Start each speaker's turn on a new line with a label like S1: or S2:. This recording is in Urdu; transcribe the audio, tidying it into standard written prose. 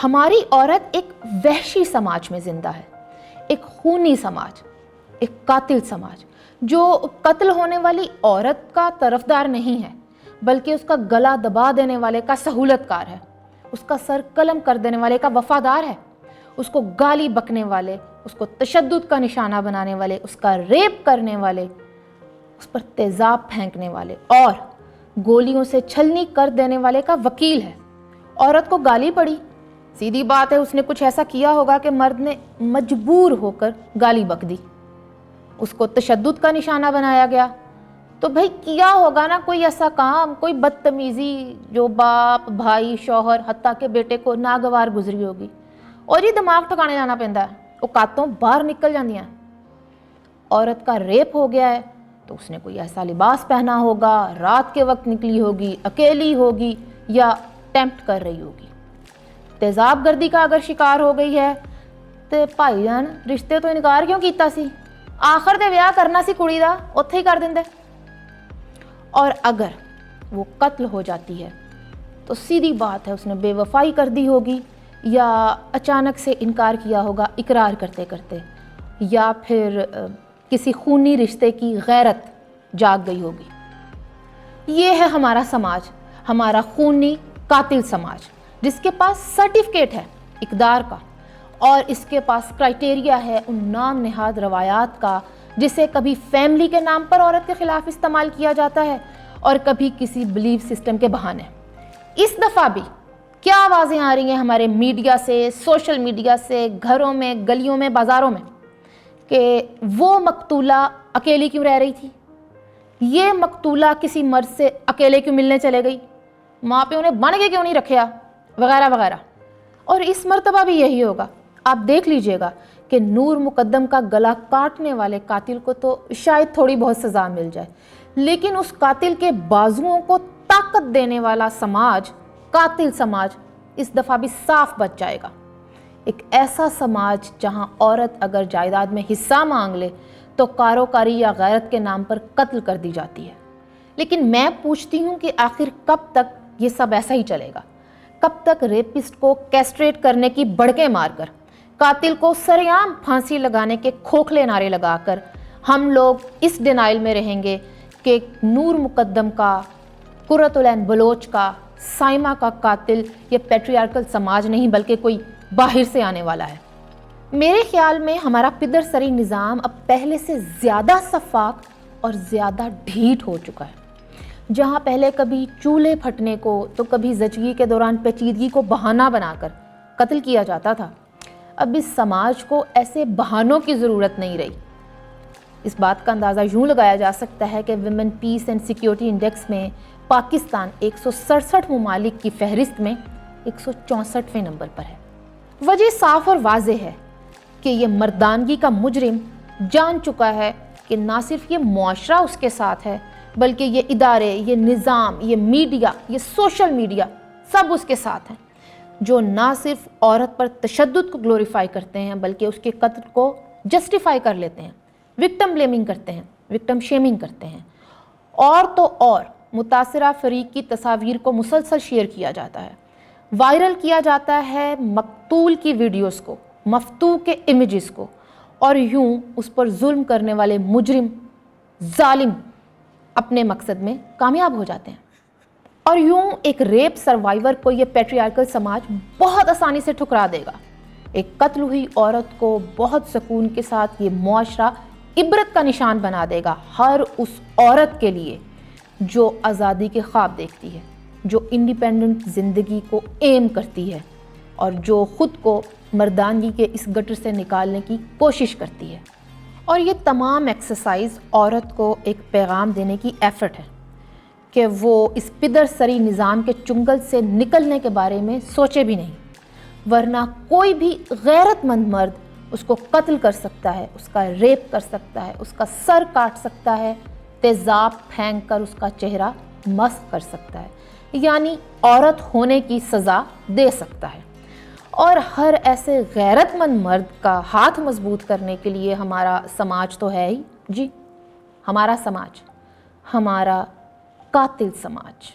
S1: ہماری عورت ایک وحشی سماج میں زندہ ہے، ایک خونی سماج، ایک قاتل سماج، جو قتل ہونے والی عورت کا طرفدار نہیں ہے بلکہ اس کا گلا دبا دینے والے کا سہولت کار ہے، اس کا سر قلم کر دینے والے کا وفادار ہے، اس کو گالی بکنے والے، اس کو تشدد کا نشانہ بنانے والے، اس کا ریپ کرنے والے، اس پر تیزاب پھینکنے والے اور گولیوں سے چھلنی کر دینے والے کا وکیل ہے۔ عورت کو گالی پڑی، سیدھی بات ہے اس نے کچھ ایسا کیا ہوگا کہ مرد نے مجبور ہو کر گالی بک دی، اس کو تشدد کا نشانہ بنایا گیا، تو بھئی کیا ہوگا نا کوئی ایسا کام، کوئی بدتمیزی جو باپ، بھائی، شوہر، حتیٰ کہ بیٹے کو ناگوار گزری ہوگی، اور یہ دماغ ٹھکانے لانا پیندا ہے، اوقاتوں باہر نکل جاندی ہیں۔ عورت کا ریپ ہو گیا ہے تو اس نے کوئی ایسا لباس پہنا ہوگا، رات کے وقت نکلی ہوگی، اکیلی ہوگی یا ٹیمپٹ کر رہی ہوگی۔ تیزاب گردی کا اگر شکار ہو گئی ہے تو بھائی جان رشتے تو انکار کیوں کیتا سی، آخر تے ویاہ کرنا سی کڑی دا، اوتھے ہی کر دیندے۔ اور اگر وہ قتل ہو جاتی ہے تو سیدھی بات ہے اس نے بے وفائی کر دی ہوگی یا اچانک سے انکار کیا ہوگا اقرار کرتے کرتے، یا پھر کسی خونی رشتے کی غیرت جاگ گئی ہوگی۔ یہ ہے ہمارا سماج، ہمارا خونی قاتل سماج، جس کے پاس سرٹیفکیٹ ہے اقدار کا، اور اس کے پاس کرائٹیریا ہے ان نام نہاد روایات کا جسے کبھی فیملی کے نام پر عورت کے خلاف استعمال کیا جاتا ہے اور کبھی کسی بلیف سسٹم کے بہانے۔ اس دفعہ بھی کیا آوازیں آ رہی ہیں ہمارے میڈیا سے، سوشل میڈیا سے، گھروں میں، گلیوں میں، بازاروں میں، کہ وہ مقتولہ اکیلی کیوں رہ رہی تھی، یہ مقتولہ کسی مرد سے اکیلے کیوں ملنے چلے گئی، ماں پیوں نے بن کے کیوں نہیں رکھیا، وغیرہ وغیرہ۔ اور اس مرتبہ بھی یہی ہوگا، آپ دیکھ لیجئے گا کہ نور مقدم کا گلا کاٹنے والے قاتل کو تو شاید تھوڑی بہت سزا مل جائے، لیکن اس قاتل کے بازوؤں کو طاقت دینے والا سماج، قاتل سماج، اس دفعہ بھی صاف بچ جائے گا۔ ایک ایسا سماج جہاں عورت اگر جائیداد میں حصہ مانگ لے تو کاروکاری یا غیرت کے نام پر قتل کر دی جاتی ہے۔ لیکن میں پوچھتی ہوں کہ آخر کب تک یہ سب ایسا ہی چلے گا؟ کب تک ریپسٹ کو کیسٹریٹ کرنے کی بڑکیں مار کر، قاتل کو سرعام پھانسی لگانے کے کھوکھلے نعرے لگا کر ہم لوگ اس ڈینائل میں رہیں گے کہ نور مقدم کا، قرۃ العین بلوچ کا، سائمہ کا قاتل یہ پیٹریارکل سماج نہیں بلکہ کوئی باہر سے آنے والا ہے؟ میرے خیال میں ہمارا پدر سری نظام اب پہلے سے زیادہ شفاف اور زیادہ ڈھیٹ ہو چکا ہے۔ جہاں پہلے کبھی چولہے پھٹنے کو تو کبھی زچگی کے دوران پیچیدگی کو بہانہ بنا کر قتل کیا جاتا تھا، اب اس سماج کو ایسے بہانوں کی ضرورت نہیں رہی۔ اس بات کا اندازہ یوں لگایا جا سکتا ہے کہ women piece and security index میں پاکستان 167 ممالک کی فہرست میں 164ویں نمبر پر ہے۔ وجہ صاف اور واضح ہے کہ یہ مردانگی کا مجرم جان چکا ہے کہ نہ صرف یہ معاشرہ اس کے ساتھ ہے بلکہ یہ ادارے، یہ نظام، یہ میڈیا، یہ سوشل میڈیا سب اس کے ساتھ ہیں، جو نہ صرف عورت پر تشدد کو گلوریفائی کرتے ہیں بلکہ اس کے قتل کو جسٹیفائی کر لیتے ہیں، وکٹم بلیمنگ کرتے ہیں، وکٹم شیمنگ کرتے ہیں، اور تو اور متاثرہ فریق کی تصاویر کو مسلسل شیئر کیا جاتا ہے، وائرل کیا جاتا ہے مقتول کی ویڈیوز کو، مفتوح کے امیجز کو، اور یوں اس پر ظلم کرنے والے مجرم، ظالم اپنے مقصد میں کامیاب ہو جاتے ہیں۔ اور یوں ایک ریپ سروائیور کو یہ پیٹریارکل سماج بہت آسانی سے ٹھکرا دے گا۔ ایک قتل ہوئی عورت کو بہت سکون کے ساتھ یہ معاشرہ عبرت کا نشان بنا دے گا ہر اس عورت کے لیے جو آزادی کے خواب دیکھتی ہے، جو انڈیپینڈنٹ زندگی کو ایم کرتی ہے اور جو خود کو مردانگی کے اس گٹر سے نکالنے کی کوشش کرتی ہے۔ اور یہ تمام ایکسرسائز عورت کو ایک پیغام دینے کی ایفرٹ ہے کہ وہ اس پدر سری نظام کے چنگل سے نکلنے کے بارے میں سوچے بھی نہیں، ورنہ کوئی بھی غیرت مند مرد اس کو قتل کر سکتا ہے، اس کا ریپ کر سکتا ہے، اس کا سر کاٹ سکتا ہے، تیزاب پھینک کر اس کا چہرہ مسخ کر سکتا ہے، یعنی عورت ہونے کی سزا دے سکتا ہے۔ اور ہر ایسے غیرت مند مرد کا ہاتھ مضبوط کرنے کے لیے ہمارا سماج تو ہے ہی، جی ہمارا سماج، ہمارا قاتل سماج۔